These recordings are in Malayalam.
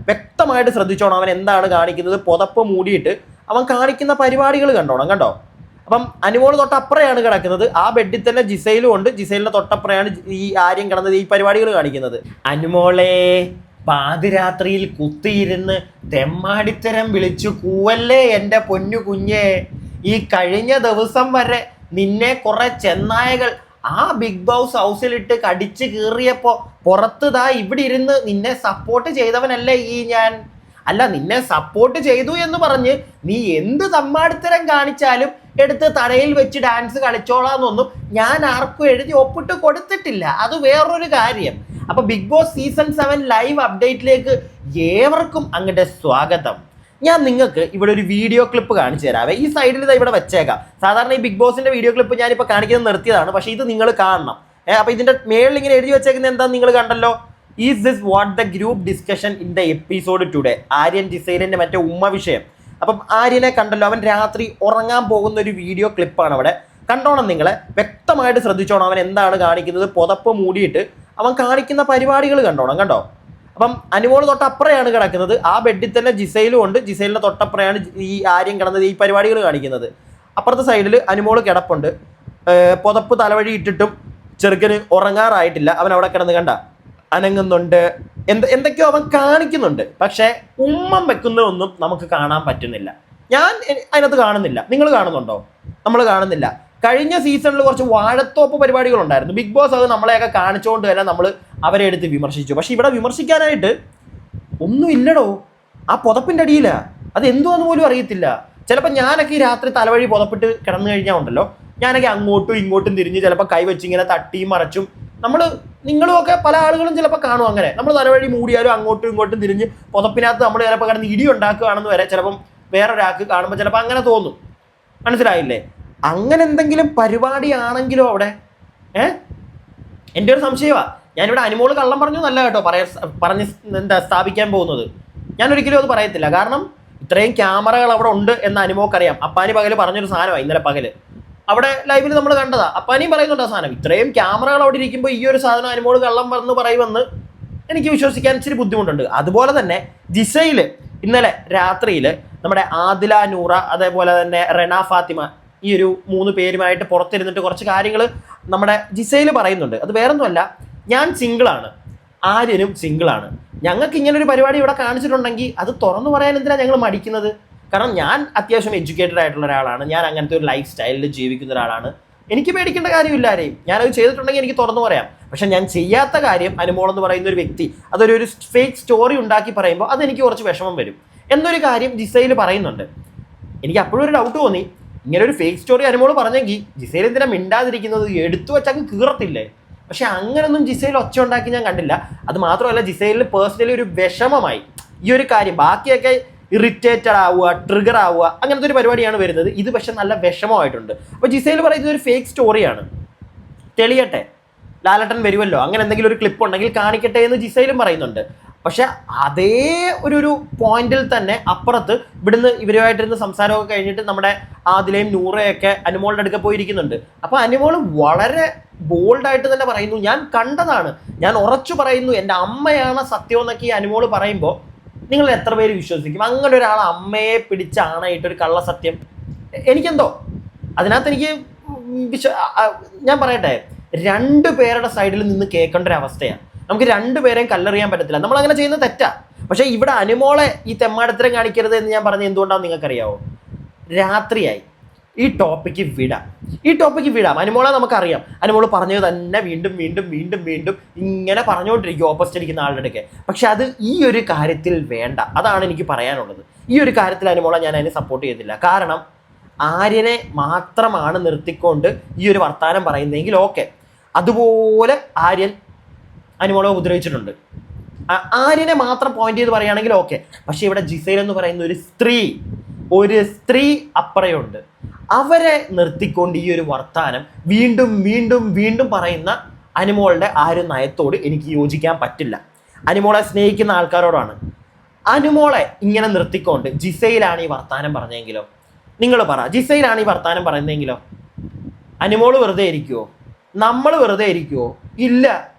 വ്യക്തമായിട്ട് ശ്രദ്ധിച്ചോണം അവൻ എന്താണ് കാണിക്കുന്നത്. പുതപ്പ് മൂടിയിട്ട് അവൻ കാണിക്കുന്ന പരിപാടികൾ കണ്ടോണം. കണ്ടോ? അപ്പം അനുമോള് തൊട്ടപ്പുറയാണ് കിടക്കുന്നത്. ആ ബെഡിൽ തന്നെ ജിസയിലും ഉണ്ട്. ജിസയിലിന്റെ തൊട്ടപ്പുറയാണ് ഈ ആര്യം കിടന്നത് ഈ പരിപാടികൾ കാണിക്കുന്നത്. അനുമോളെ പാതിരാത്രിയിൽ കുത്തിയിരുന്ന് തെമ്മാടിത്തരം വിളിച്ചു കൂവല്ലേ എൻ്റെ പൊന്നു കുഞ്ഞേ. ഈ കഴിഞ്ഞ ദിവസം വരെ നിന്നെ കുറെ ചെന്നായകൾ ആ ബിഗ് ബോസ് ഹൗസിലിട്ട് കടിച്ചു കീറിയപ്പോ പുറത്ത് ഇവിടെ ഇരുന്ന് നിന്നെ സപ്പോർട്ട് ചെയ്തവനല്ലേ ഈ ഞാൻ. അല്ല, നിന്നെ സപ്പോർട്ട് ചെയ്തു എന്ന് പറഞ്ഞ് നീ എന്ത് തമ്മാടിത്തരം കാണിച്ചാലും എടുത്ത് തടയിൽ വെച്ച് ഡാൻസ് കളിച്ചോളാന്നൊന്നും ഞാൻ ആർക്കും എഴുതി ഒപ്പിട്ട് കൊടുത്തിട്ടില്ല. അത് വേറൊരു കാര്യം. അപ്പൊ ബിഗ് ബോസ് സീസൺ 7 ലൈവ് അപ്ഡേറ്റിലേക്ക് ഏവർക്കും അങ്ങോട്ട് സ്വാഗതം. ഞാൻ നിങ്ങൾക്ക് ഇവിടെ ഒരു വീഡിയോ ക്ലിപ്പ് കാണിച്ചു തരാവേ. ഈ സൈഡിൽ ഇത് ഇവിടെ വെച്ചേക്കാം. സാധാരണ ഈ ബിഗ് ബോസിന്റെ വീഡിയോ ക്ലിപ്പ് ഞാനിപ്പോൾ കാണിക്കുന്നത് നിർത്തിയതാണ്, പക്ഷേ ഇത് നിങ്ങൾ കാണണം. അപ്പൊ ഇതിന്റെ മേളിൽ ഇങ്ങനെ എഴുതി വെച്ചേക്കുന്നത് എന്താ നിങ്ങൾ കണ്ടല്ലോ. Is this what the group discussion in the episode today. Aryan ജിസൈലിന്റെ മറ്റേ ഉമ്മ വിഷയം. അപ്പം ആര്യനെ കണ്ടല്ലോ, അവൻ രാത്രി ഉറങ്ങാൻ പോകുന്ന ഒരു വീഡിയോ ക്ലിപ്പാണ് അവിടെ. കണ്ടോണം നിങ്ങളെ, വ്യക്തമായിട്ട് ശ്രദ്ധിച്ചോണം അവൻ എന്താണ് കാണിക്കുന്നത്. പുതപ്പ് മൂടിയിട്ട് അവൻ കാണിക്കുന്ന പരിപാടികൾ കണ്ടോണം. കണ്ടോ? അപ്പം അനുമോള് തൊട്ടപ്പുറയാണ് കിടക്കുന്നത്. ആ ബെഡിൽ തന്നെ ജിസയിലും ഉണ്ട്. ജിസയിലിന്റെ തൊട്ടപ്പുറയാണ് ഈ ആര്യം കിടന്നത് ഈ പരിപാടികൾ കാണിക്കുന്നത്. അപ്പുറത്തെ സൈഡിൽ അനുമോള് കിടപ്പുണ്ട്. പുതപ്പ് തലവഴി ഇട്ടിട്ടും ചെറുക്കന് ഉറങ്ങാറായിട്ടില്ല. അവൻ അവിടെ കിടന്ന് കണ്ട അനങ്ങുന്നുണ്ട്, എന്തൊക്കെയോ അവൻ കാണിക്കുന്നുണ്ട്. പക്ഷേ ഉമ്മം വെക്കുന്നതൊന്നും നമുക്ക് കാണാൻ പറ്റുന്നില്ല. ഞാൻ അതിനകത്ത് കാണുന്നില്ല. നിങ്ങൾ കാണുന്നുണ്ടോ? നമ്മൾ കാണുന്നില്ല. കഴിഞ്ഞ സീസണിൽ കുറച്ച് വാഴത്തോപ്പ് പരിപാടികളുണ്ടായിരുന്നു. ബിഗ് ബോസ് അത് നമ്മളെയൊക്കെ കാണിച്ചുകൊണ്ട് തന്നെ നമ്മൾ അവരെ എടുത്ത് വിമർശിച്ചു. പക്ഷെ ഇവിടെ വിമർശിക്കാനായിട്ട് ഒന്നും ഇല്ലടോ. ആ പുതപ്പിൻ്റെ അടിയിലാ. അത് എന്തുവാന്ന് പോലും അറിയത്തില്ല. ചിലപ്പോൾ ഞാനൊക്കെ ഈ രാത്രി തലവഴി പുതപ്പിട്ട് കിടന്നു കഴിഞ്ഞാൽ ഉണ്ടല്ലോ, ഞാനൊക്കെ അങ്ങോട്ടും ഇങ്ങോട്ടും തിരിഞ്ഞ് ചിലപ്പോൾ കൈവച്ചിങ്ങനെ തട്ടിയും മറച്ചും നിങ്ങളും ഒക്കെ പല ആളുകളും ചിലപ്പോൾ കാണും അങ്ങനെ. നമ്മൾ തലവഴി മൂടിയാലും അങ്ങോട്ടും ഇങ്ങോട്ടും തിരിഞ്ഞ് പുതപ്പിനകത്ത് നമ്മൾ ചിലപ്പോൾ കിടന്ന് ഇടി ഉണ്ടാക്കുകയാണെന്ന് വരെ ചിലപ്പം വേറൊരാൾക്ക് കാണുമ്പോൾ ചിലപ്പോൾ അങ്ങനെ തോന്നും. മനസ്സിലായില്ലേ? അങ്ങനെ എന്തെങ്കിലും പരിപാടിയാണെങ്കിലോ അവിടെ എൻ്റെ ഒരു സംശയമാണ്. ഞാനിവിടെ അനുമോള് കള്ളം പറഞ്ഞു എന്നല്ല കേട്ടോ പറഞ്ഞ് സ്ഥാപിക്കാൻ പോകുന്നത്. ഞാനൊരിക്കലും അത് പറയത്തില്ല. കാരണം ഇത്രയും ക്യാമറകൾ അവിടെ ഉണ്ട് എന്ന് അനുമോക്കറിയാം. അപ്പാനി പകല് പറഞ്ഞൊരു സാധനമാണ് ഇന്നലെ പകല് അവിടെ ലൈവിൽ നമ്മൾ കണ്ടതാ. അപ്പാനിയും പറയുന്നുണ്ട് ആ സാധനം. ഇത്രയും ക്യാമറകൾ അവിടെ ഇരിക്കുമ്പോൾ ഈ ഒരു സാധനം അനുമോള് കള്ളം പറഞ്ഞു പറയുമെന്ന് എനിക്ക് വിശ്വസിക്കാൻ ഇച്ചിരി ബുദ്ധിമുട്ടുണ്ട്. അതുപോലെ തന്നെ ജിസയില് ഇന്നലെ രാത്രിയിൽ നമ്മുടെ ആദില നൂറ അതേപോലെ തന്നെ റെന ഫാത്തിമ ഈ ഒരു 3 പേരുമായിട്ട് പുറത്തിരുന്നിട്ട് കുറച്ച് കാര്യങ്ങൾ നമ്മുടെ ജിസയിൽ പറയുന്നുണ്ട്. അത് വേറൊന്നുമല്ല, ഞാൻ സിംഗിളാണ്, ആര്യനും സിംഗിളാണ്. ഞങ്ങൾക്ക് ഇങ്ങനൊരു പരിപാടി ഇവിടെ കാണിച്ചിട്ടുണ്ടെങ്കിൽ അത് തുറന്നു പറയാൻ എന്തിനാണ് ഞങ്ങൾ മടിക്കുന്നത്? കാരണം ഞാൻ അത്യാവശ്യം എഡ്യൂക്കേറ്റഡ് ആയിട്ടുള്ള ഒരാളാണ്. ഞാൻ അങ്ങനത്തെ ഒരു ലൈഫ് സ്റ്റൈലിൽ ജീവിക്കുന്ന ഒരാളാണ്. എനിക്ക് പേടിക്കേണ്ട കാര്യമില്ല ആരെയും. ഞാനത് ചെയ്തിട്ടുണ്ടെങ്കിൽ എനിക്ക് തുറന്നു പറയാം. പക്ഷെ ഞാൻ ചെയ്യാത്ത കാര്യം അനുമോൾ എന്ന് പറയുന്ന ഒരു വ്യക്തി അതൊരു ഫേക്ക് സ്റ്റോറി ഉണ്ടാക്കി പറയുമ്പോൾ അതെനിക്ക് കുറച്ച് വിഷമം വരും എന്നൊരു കാര്യം ജിസയിൽ പറയുന്നുണ്ട്. എനിക്ക് അപ്പോഴും ഒരു ഡൗട്ട് തോന്നി, ഇങ്ങനെ ഒരു ഫേക്ക് സ്റ്റോറി അനുമോൾ പറഞ്ഞെങ്കിൽ ജിസയിൽ എന്തിനാ മിണ്ടാതിരിക്കുന്നത്? എടുത്തു വെച്ചങ്ങ് കീറത്തില്ലേ? പക്ഷെ അങ്ങനൊന്നും ജിസയിൽ ഒച്ച ഉണ്ടാക്കി ഞാൻ കണ്ടില്ല. അത് മാത്രമല്ല, ജിസയിലിന് പേഴ്സണലി ഒരു വിഷമമായി ഈ ഒരു കാര്യം. ബാക്കിയൊക്കെ ഇറിറ്റേറ്റഡ് ആവുക, ട്രിഗർ ആവുക, അങ്ങനത്തെ ഒരു പരിപാടിയാണ് വരുന്നത്. ഇത് പക്ഷെ നല്ല വിഷമമായിട്ടുണ്ട്. അപ്പോൾ ജിസയിൽ പറയുന്നത് ഒരു ഫേക്ക് സ്റ്റോറിയാണ്, തെളിയട്ടെ, ലാലട്ടൻ വരുമല്ലോ, അങ്ങനെ എന്തെങ്കിലും ഒരു ക്ലിപ്പ് ഉണ്ടെങ്കിൽ കാണിക്കട്ടെ എന്ന് ജിസയിലും പറയുന്നുണ്ട്. പക്ഷെ അതേ ഒരു പോയിന്റിൽ തന്നെ അപ്പുറത്ത് ഇവിടുന്ന് ഇവരുമായിട്ടിരുന്ന് സംസാരമൊക്കെ കഴിഞ്ഞിട്ട് നമ്മുടെ ആദിലയും നൂറയൊക്കെ അനുമോളുടെ അടുക്ക പോയിരിക്കുന്നുണ്ട്. അപ്പോൾ അനുമോൾ വളരെ ബോൾഡായിട്ട് തന്നെ പറയുന്നു, ഞാൻ കണ്ടതാണ്, ഞാൻ ഉറച്ചു പറയുന്നു, എൻ്റെ അമ്മയാണ് സത്യം എന്നൊക്കെ ഈ അനുമോൾ പറയുമ്പോൾ നിങ്ങൾ എത്ര പേര് വിശ്വസിക്കും? അങ്ങനെ ഒരാൾ അമ്മയെ പിടിച്ചാണായിട്ടൊരു കള്ളസത്യം. എനിക്കെന്തോ അതിനകത്ത് എനിക്ക് ഞാൻ പറയട്ടെ, 2 പേരുടെ സൈഡിൽ നിന്ന് കേൾക്കേണ്ട ഒരു അവസ്ഥയാണ്. നമുക്ക് 2 പേരെയും കല്ലെറിയാൻ പറ്റത്തില്ല. നമ്മൾ അങ്ങനെ ചെയ്യുന്നത് തെറ്റാ. പക്ഷേ ഇവിടെ അനുമോളെ ഈ തെമ്മാടത്തരം കാണിക്കരുത് എന്ന് ഞാൻ പറഞ്ഞത് എന്തുകൊണ്ടാണെന്ന് നിങ്ങൾക്കറിയാവോ? രാത്രിയായി, ഈ ടോപ്പിക്ക് വിടാം. അനുമോളെ നമുക്കറിയാം. അനുമോള് പറഞ്ഞത് തന്നെ വീണ്ടും വീണ്ടും വീണ്ടും വീണ്ടും ഇങ്ങനെ പറഞ്ഞുകൊണ്ടിരിക്കും ഓപ്പോസിറ്റ് ഇരിക്കുന്ന ആളുടെ അടുക്കെ. പക്ഷെ അത് ഈ ഒരു കാര്യത്തിൽ വേണ്ട. അതാണ് എനിക്ക് പറയാനുള്ളത്. ഈ ഒരു കാര്യത്തിൽ അനുമോളെ ഞാൻ അതിനെ സപ്പോർട്ട് ചെയ്തില്ല. കാരണം ആര്യനെ മാത്രമാണ് നിർത്തിക്കൊണ്ട് ഈ ഒരു വർത്താനം പറയുന്നതെങ്കിൽ ഓക്കെ. അതുപോലെ ആര്യൻ അനുമോളെ ഉപദ്രവിച്ചിട്ടുണ്ട്. ആര്യനെ മാത്രം പോയിന്റ് ചെയ്ത് പറയുകയാണെങ്കിൽ ഓക്കെ. പക്ഷെ ഇവിടെ ജിസൈൽ എന്ന് പറയുന്ന ഒരു സ്ത്രീ അപ്പുറയുണ്ട്. അവരെ നിർത്തിക്കൊണ്ട് ഈ ഒരു വർത്താനം വീണ്ടും വീണ്ടും വീണ്ടും പറയുന്ന അനുമോളുടെ ആ ഒരു നയത്തോട് എനിക്ക് യോജിക്കാൻ പറ്റില്ല. അനുമോളെ സ്നേഹിക്കുന്ന ആൾക്കാരോടാണ്. അനുമോളെ ഇങ്ങനെ നിർത്തിക്കൊണ്ട് ജിസയിലാണ് ഈ വർത്താനം പറഞ്ഞെങ്കിലോ? നിങ്ങൾ പറ, ജിസയിലാണ് ഈ വർത്താനം പറയുന്നതെങ്കിലോ? അനുമോള് വെറുതെ ഇരിക്കുവോ? നമ്മൾ വെറുതെ ഇരിക്കുവോ? ഇല്ല,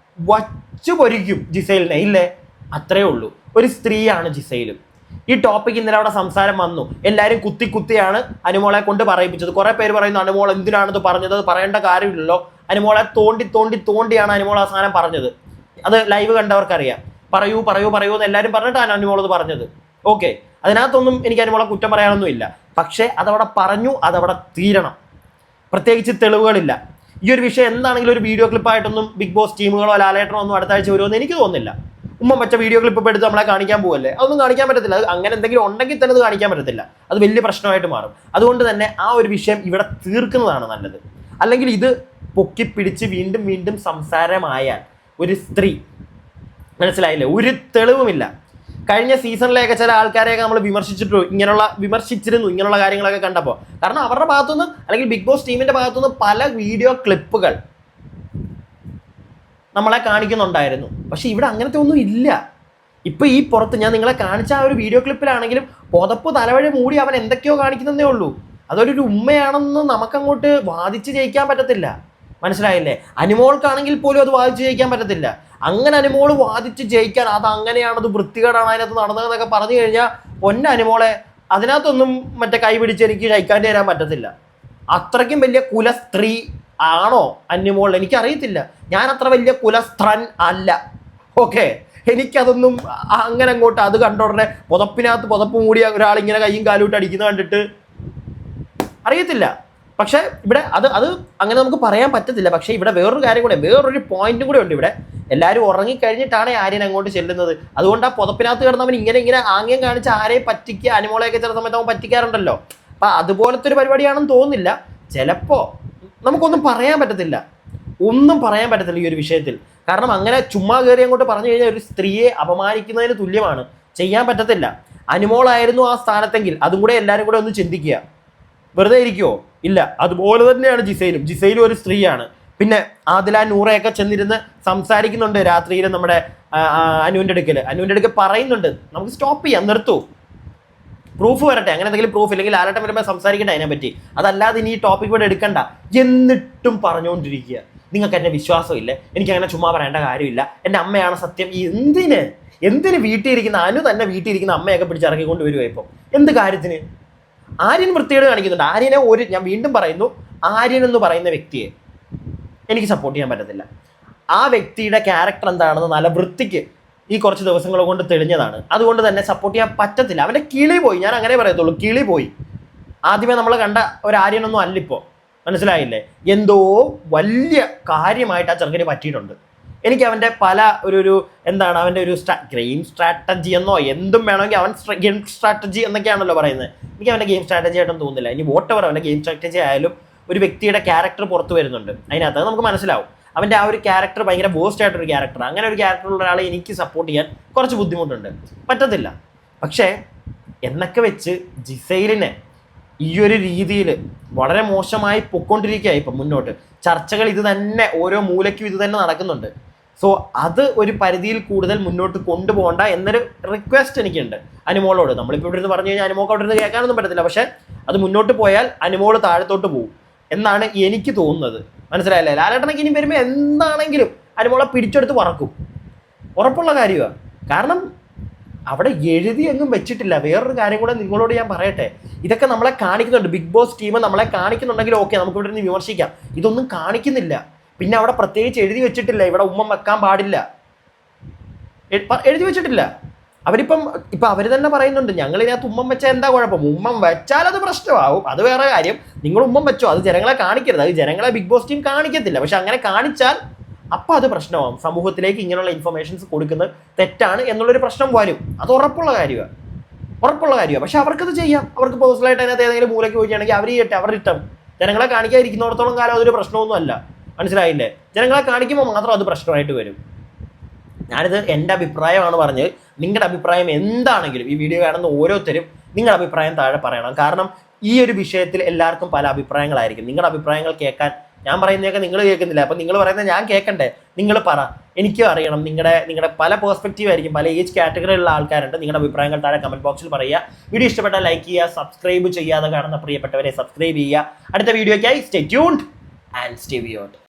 വച്ചു പൊരിക്കും ജിസയിലിനെ. ഇല്ലേ? അത്രേ ഉള്ളൂ. ഒരു സ്ത്രീയാണ് ജിസൈലും. ഈ ടോപ്പിക് ഇന്നലെ അവിടെ സംസാരം വന്നു. എല്ലാവരും കുത്തിയാണ് അനുമോളെ കൊണ്ട് പറയിപ്പിച്ചത്. കുറെ പേര് പറയുന്നു അനുമോൾ എന്തിനാണിത് പറഞ്ഞത്, പറയേണ്ട കാര്യമില്ലല്ലോ. അനുമോളെ തോണ്ടിയാണ് അനുമോൾ അവസാനം പറഞ്ഞത്. അത് ലൈവ് കണ്ടവർക്കറിയാം. പറയൂ എന്ന് എല്ലാവരും പറഞ്ഞിട്ടാണ് അനുമോൾ ഇത് പറഞ്ഞത്. ഓക്കെ, അതിനകത്തൊന്നും എനിക്ക് അനുമോളെ കുറ്റം പറയാനൊന്നും ഇല്ല. പക്ഷേ അതവിടെ പറഞ്ഞു, അതവിടെ തീരണം. പ്രത്യേകിച്ച് തെളിവുകളില്ല. ഈ ഒരു വിഷയം എന്താണെങ്കിലും ഒരു വീഡിയോ ക്ലിപ്പായിട്ടൊന്നും ബിഗ് ബോസ് ടീമുകളോ ലാലേട്ടനോ ഒന്നും അടുത്ത ആഴ്ച വരുമെന്ന് എനിക്ക് തോന്നുന്നില്ല. ഉമ്മ വെച്ച വീഡിയോ ക്ലിപ്പ് എടുത്ത് നമ്മളെ കാണിക്കാൻ പോകല്ലേ, അതൊന്നും കാണിക്കാൻ പറ്റത്തില്ല. അത് അങ്ങനെ എന്തെങ്കിലും ഉണ്ടെങ്കിൽ തന്നെ അത് കാണിക്കാൻ പറ്റത്തില്ല. അത് വലിയ പ്രശ്നമായിട്ട് മാറും. അതുകൊണ്ട് തന്നെ ആ ഒരു വിഷയം ഇവിടെ തീർക്കുന്നതാണ് നല്ലത്. അല്ലെങ്കിൽ ഇത് പൊക്കിപ്പിടിച്ച് വീണ്ടും സംസാരമായാൽ ഒരു സ്ത്രീ, മനസ്സിലായില്ലേ, ഒരു തെളിവുമില്ല. കഴിഞ്ഞ സീസണിലെയൊക്കെ ചില ആൾക്കാരെയൊക്കെ നമ്മൾ വിമർശിച്ചിരുന്നു ഇങ്ങനെയുള്ള കാര്യങ്ങളൊക്കെ കണ്ടപ്പോൾ. കാരണം അവരുടെ ഭാഗത്തുനിന്ന് അല്ലെങ്കിൽ ബിഗ് ബോസ് ടീമിന്റെ ഭാഗത്തുനിന്ന് പല വീഡിയോ ക്ലിപ്പുകൾ നമ്മളെ കാണിക്കുന്നുണ്ടായിരുന്നു. പക്ഷെ ഇവിടെ അങ്ങനത്തെ ഒന്നും ഇല്ല. ഇപ്പൊ ഈ പുറത്ത് ഞാൻ നിങ്ങളെ കാണിച്ച ആ ഒരു വീഡിയോ ക്ലിപ്പിലാണെങ്കിലും പുതപ്പ് തലവഴി മൂടി അവൻ എന്തൊക്കെയോ കാണിക്കുന്നതേ ഉള്ളൂ. അതൊരു ഉമ്മയാണെന്ന് നമുക്കങ്ങോട്ട് വാദിച്ച് ജയിക്കാൻ പറ്റത്തില്ല. മനസ്സിലായില്ലേ? അനുമോൾക്കാണെങ്കിൽ പോലും അത് വാദിച്ച് ജയിക്കാൻ പറ്റത്തില്ല. അങ്ങനെ അനുമോൾ വാദിച്ച് ജയിക്കാൻ അത് അങ്ങനെയാണ്, അത് വൃത്തികേടാണ് അതിനകത്ത് നടന്നതെന്നൊക്കെ പറഞ്ഞു കഴിഞ്ഞാൽ അനുമോളെ അതിനകത്തൊന്നും മറ്റേ കൈ പിടിച്ച് എനിക്ക് ജയിക്കാൻ തരാൻ പറ്റത്തില്ല. അത്രയ്ക്കും വലിയ കുലസ്ത്രീ ആണോ അനുമോൾ? എനിക്കറിയത്തില്ല. ഞാൻ അത്ര വലിയ കുലസ്ത്രൻ അല്ല. ഓക്കെ, എനിക്കതൊന്നും അങ്ങനെ അങ്ങോട്ട് അത് കണ്ടോടനെ പുതപ്പ് മൂടിയ ഒരാളിങ്ങനെ കൈയും കാലും ഇട്ട് അടിക്കുന്ന കണ്ടിട്ട് അറിയത്തില്ല. പക്ഷേ ഇവിടെ അത് അങ്ങനെ നമുക്ക് പറയാൻ പറ്റത്തില്ല. പക്ഷേ ഇവിടെ വേറൊരു കാര്യം കൂടെ, വേറൊരു പോയിന്റും കൂടെ ഉണ്ട്. ഇവിടെ എല്ലാവരും ഉറങ്ങിക്കഴിഞ്ഞിട്ടാണ് ആര്യൻ അങ്ങോട്ട് ചെല്ലുന്നത്. അതുകൊണ്ട് ആ പുതപ്പിനകത്ത് കിടന്നവൻ ഇങ്ങനെ ആംഗ്യം കാണിച്ച് ആരെയും പറ്റിക്കുക, അനുമോളെയൊക്കെ ചില സമയത്ത് അവൻ പറ്റിക്കാറുണ്ടല്ലോ. അപ്പം അതുപോലത്തെ ഒരു പരിപാടിയാണെന്ന് തോന്നുന്നില്ല. ചിലപ്പോൾ നമുക്കൊന്നും പറയാൻ പറ്റത്തില്ല ഈ ഒരു വിഷയത്തിൽ. കാരണം അങ്ങനെ ചുമ്മാ കയറി അങ്ങോട്ട് പറഞ്ഞു കഴിഞ്ഞാൽ ഒരു സ്ത്രീയെ അപമാനിക്കുന്നതിന് തുല്യമാണ്. ചെയ്യാൻ പറ്റത്തില്ല. അനുമോളായിരുന്നു ആ സ്ഥാനത്തെങ്കിൽ അതും കൂടെ എല്ലാവരും കൂടെ ഒന്ന് ചിന്തിക്കുക. വെറുതെ ഇരിക്കുമോ? ഇല്ല. അതുപോലെ തന്നെയാണ് ജിസൈലും ഒരു സ്ത്രീയാണ്. പിന്നെ ആദില നൂറയൊക്കെ ചെന്നിരുന്ന് സംസാരിക്കുന്നുണ്ട് രാത്രിയിൽ നമ്മുടെ അനുവിൻ്റെ അടുക്കൽ പറയുന്നുണ്ട് നമുക്ക് സ്റ്റോപ്പ് ചെയ്യാം, നിർത്തൂ, പ്രൂഫ് വരട്ടെ, അങ്ങനെ എന്തെങ്കിലും പ്രൂഫ് ഇല്ലെങ്കിൽ ലാലേട്ടൻ വരുമ്പോൾ സംസാരിക്കട്ടെ അതിനെപ്പറ്റി. അതല്ലാതെ ഇനി ഈ ടോപ്പിക് ഇവിടെ എടുക്കണ്ട. എന്നിട്ടും പറഞ്ഞുകൊണ്ടിരിക്കുക നിങ്ങൾക്ക് എന്നെ വിശ്വാസമില്ല, എനിക്കങ്ങനെ ചുമ്മാ പറയേണ്ട കാര്യമില്ല, എൻ്റെ അമ്മയാണ് സത്യം. എന്തിന് വീട്ടിലിരിക്കുന്ന തന്നെ വീട്ടിലിരിക്കുന്ന അമ്മയൊക്കെ പിടിച്ചിറക്കിക്കൊണ്ട് വരുമോ ഇപ്പം? എന്ത് കാര്യത്തിന്? ആര്യൻ വൃത്തികേട് കാണിക്കുന്നുണ്ട്. ആര്യനെ ഞാൻ വീണ്ടും പറയുന്നു, ആര്യൻ എന്ന് പറയുന്ന വ്യക്തിയെ എനിക്ക് സപ്പോർട്ട് ചെയ്യാൻ പറ്റത്തില്ല. ആ വ്യക്തിയുടെ ക്യാരക്ടർ എന്താണെന്ന് നല്ല വൃത്തിക്ക് ഈ കുറച്ച് ദിവസങ്ങൾ കൊണ്ട് തെളിഞ്ഞതാണ്. അതുകൊണ്ട് തന്നെ സപ്പോർട്ട് ചെയ്യാൻ പറ്റത്തില്ല. അവൻ്റെ കിളി പോയി, ഞാൻ അങ്ങനെ പറയത്തുള്ളൂ, കിളി പോയി. ആദ്യമേ നമ്മൾ കണ്ട ഒരു ആര്യനൊന്നും അല്ലിപ്പോൾ, മനസ്സിലായില്ലേ? എന്തോ വലിയ കാര്യമായിട്ട് ആ ചെറുക്കന് പറ്റിയിട്ടുണ്ട്. എനിക്ക് അവൻ്റെ പല അവൻ്റെ ഒരു ഗെയിം സ്ട്രാറ്റജി എന്നോ എന്തും വേണമെങ്കിൽ അവൻ ഗെയിം സ്ട്രാറ്റജി എന്നൊക്കെയാണല്ലോ പറയുന്നത്. എനിക്ക് അവൻ്റെ ഗെയിം സ്ട്രാറ്റജി ആയിട്ടൊന്നും തോന്നുന്നില്ല. ഇനി വോട്ടെവർ അവൻ്റെ ഗെയിം സ്ട്രാറ്റജി ആയാലും ഒരു വ്യക്തിയുടെ ക്യാരക്ടർ പുറത്തു വരുന്നുണ്ട്, അതിനകത്ത് നമുക്ക് മനസ്സിലാവും. അവൻ്റെ ആ ഒരു ക്യാരക്ടർ ഭയങ്കര വേസ്റ്റ് ആയിട്ടൊരു ക്യാരക്ടർ. അങ്ങനെ ഒരു ക്യാരക്ടറുള്ള ഒരാളെ എനിക്ക് സപ്പോർട്ട് ചെയ്യാൻ കുറച്ച് ബുദ്ധിമുട്ടുണ്ട്, പറ്റത്തില്ല. പക്ഷേ എന്നൊക്കെ വെച്ച് ജിസൈലിനെ ഈ ഒരു രീതിയിൽ വളരെ മോശമായി പൊയ്ക്കൊണ്ടിരിക്കുക ഇപ്പം മുന്നോട്ട്. ചർച്ചകൾ ഇത് തന്നെ, ഓരോ മൂലയ്ക്കും ഇത് തന്നെ നടക്കുന്നുണ്ട്. സോ അത് ഒരു പരിധിയിൽ കൂടുതൽ മുന്നോട്ട് കൊണ്ടുപോകണ്ട എന്നൊരു റിക്വസ്റ്റ് എനിക്കുണ്ട് അനുമോളോട്. നമ്മളിപ്പോൾ ഇവിടെ നിന്ന് പറഞ്ഞു കഴിഞ്ഞാൽ അനുമോൾക്ക് അവിടെ നിന്ന് കേൾക്കാനൊന്നും പറ്റത്തില്ല. പക്ഷേ അത് മുന്നോട്ട് പോയാൽ അനുമോൾ താഴത്തോട്ട് പോകും എന്നാണ് എനിക്ക് തോന്നുന്നത്. മനസ്സിലായില്ലേ? ലാലേട്ടനൊക്കെ ഇനി വരുമ്പോൾ എന്താണെങ്കിലും അനുമോളെ പിടിച്ചെടുത്ത് പറക്കും, ഉറപ്പുള്ള കാര്യമാണ്. കാരണം അവിടെ എഴുതി എങ്ങും വെച്ചിട്ടില്ല. വേറൊരു കാര്യം കൂടെ നിങ്ങളോട് ഞാൻ പറയട്ടെ, ഇതൊക്കെ നമ്മളെ കാണിക്കുന്നുണ്ട്. ബിഗ് ബോസ് ടീം നമ്മളെ കാണിക്കുന്നുണ്ടെങ്കിൽ ഓക്കെ, നമുക്ക് ഇവിടെ നിന്ന് വിമർശിക്കാം. ഇതൊന്നും കാണിക്കുന്നില്ല. പിന്നെ അവിടെ പ്രത്യേകിച്ച് എഴുതി വെച്ചിട്ടില്ല ഇവിടെ ഉമ്മ വെക്കാൻ പാടില്ല, എഴുതി വെച്ചിട്ടില്ല. ഇപ്പം അവർ തന്നെ പറയുന്നുണ്ട് ഞങ്ങൾ ഇതിനകത്ത് ഉമ്മം വെച്ചാൽ എന്താ കുഴപ്പം, ഉമ്മം വെച്ചാൽ അത് പ്രശ്നമാവും, അത് വേറെ കാര്യം. നിങ്ങൾ ഉമ്മം വെച്ചോ, അത് ജനങ്ങളെ കാണിക്കരുത്, അത് ജനങ്ങളെ ബിഗ് ബോസ് ടീം കാണിക്കത്തില്ല. പക്ഷെ അങ്ങനെ കാണിച്ചാൽ അപ്പം അത് പ്രശ്നമാവും. സമൂഹത്തിലേക്ക് ഇങ്ങനെയുള്ള ഇൻഫർമേഷൻസ് കൊടുക്കുന്നത് തെറ്റാണ് എന്നുള്ളൊരു പ്രശ്നം വരും. അത് ഉറപ്പുള്ള കാര്യമാണ്. പക്ഷെ അവർക്കത് ചെയ്യാം. അവർക്ക് പേഴ്സണലായിട്ട് അതിനകത്ത് ഏതെങ്കിലും മൂലയ്ക്ക് പോവുകയാണെങ്കിൽ അവർ ചെയ്യട്ടെ, അവരുടെ ഇഷ്ടം. ജനങ്ങളെ കാണിക്കാതിരിക്കുന്നിടത്തോളം കാലം അതൊരു പ്രശ്നമൊന്നും അല്ല. മനസ്സിലായില്ലേ? ജനങ്ങളെ കാണിക്കുമ്പോൾ മാത്രം അത് പ്രശ്നമായിട്ട് വരും. ഞാനിത് എൻ്റെ അഭിപ്രായമാണ് പറഞ്ഞത്. നിങ്ങളുടെ അഭിപ്രായം എന്താണെങ്കിലും ഈ വീഡിയോ കാണുന്ന ഓരോരുത്തരും നിങ്ങളുടെ അഭിപ്രായം താഴെ പറയണം. കാരണം ഈ ഒരു വിഷയത്തിൽ എല്ലാവർക്കും പല അഭിപ്രായങ്ങളായിരിക്കും. നിങ്ങളുടെ അഭിപ്രായങ്ങൾ കേൾക്കാൻ ഞാൻ പറയുന്നതൊക്കെ നിങ്ങൾ കേൾക്കുന്നില്ല. അപ്പം നിങ്ങൾ പറയുന്നത് ഞാൻ കേൾക്കണ്ടേ? നിങ്ങൾ പറ, എനിക്കും അറിയണം. നിങ്ങളുടെ പല പേഴ്സ്പെക്റ്റീവ് ആയിരിക്കും, പല ഏജ് കാറ്റഗറിയിലുള്ള ആൾക്കാരുണ്ട്. നിങ്ങളുടെ അഭിപ്രായങ്ങൾ താഴെ കമൻറ്റ് ബോക്സിൽ പറയുക. വീഡിയോ ഇഷ്ടപ്പെട്ടാൽ ലൈക്ക് ചെയ്യുക, സബ്സ്ക്രൈബ് ചെയ്യാതെ കാണുന്ന പ്രിയപ്പെട്ടവരെ സബ്സ്ക്രൈബ് ചെയ്യുക. അടുത്ത വീഡിയോയ്ക്കായി സ്റ്റേ ട്യൂൺഡ് ആൻഡ് സ്റ്റേ വിയോട്ട്.